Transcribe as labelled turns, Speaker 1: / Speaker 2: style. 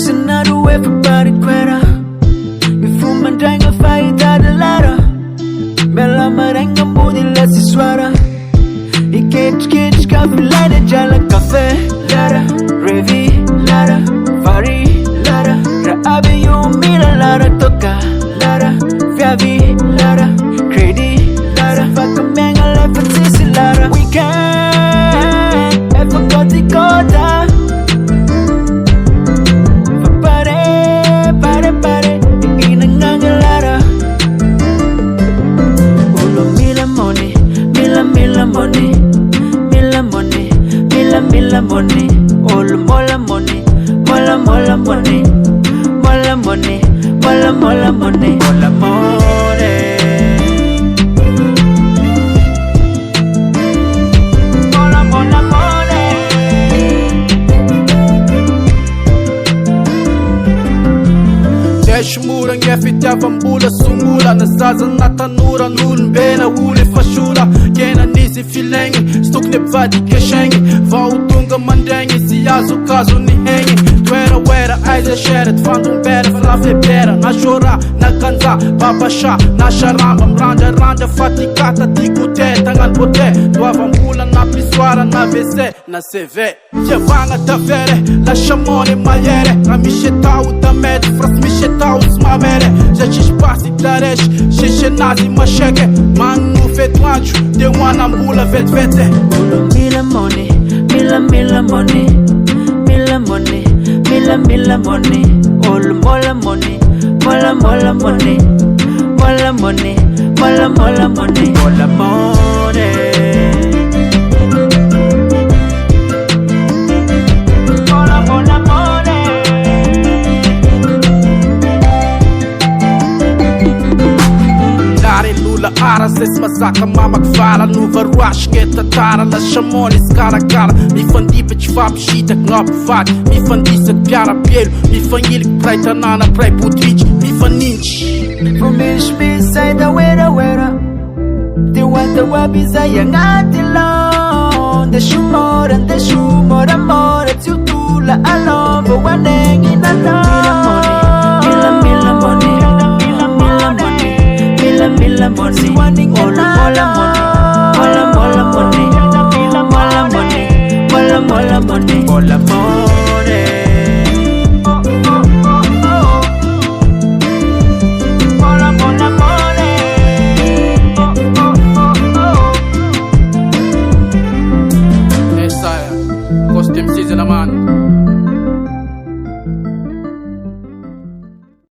Speaker 1: Everybody quitter. If you man drink a fight at the ladder, Bella Marenga Moody lets you sweater. He catch coffee ladder, Jala cafe, ladder, Revi, ladder, Fari, ladder, Raabi, you mean a ladder, Toka, ladder, Fiavi, ladder, Credi, ladder, fuck a man, I left a sissy ladder. We can't ever got the quota. Mila money, all mola money, mola money, mola money, mola money, mola money.
Speaker 2: Shmura ngefitava mbula sungula nazaza na tanura nulumbena ule fashula kena nisi filengi stukne vadi keshengi vautunga mandengi siyazo kazo ni hengi twera wera aiza sheret fandum bera falafe bera na shora na kanza babasha na sharamba mranda fatikata tikute tangan pote duava mbula na piswara na vese na CV Jevanga tavere la shamone mayere na mishetau tamed fras mishetau smamere já te espaço e taresh xixi nazi machege manu fetwanchu de wana mbula vetvete
Speaker 1: Mila money, mila money, mila money, mila money, all mola money, mola money, mola money, mola money, mola money.
Speaker 2: Ara ses masaka mama que fala no varuash que tatara la chamones cara a cara mi fandi pe chfap shita knop fat mi fandi se piara pielo mi fangil praita nana prai putrich mi faninch
Speaker 1: From me say the wera the water wabiza yangati long the shumor amor it's you tula along for one egg in a mila money Mila money, mola money, mola money.
Speaker 2: Costume season man.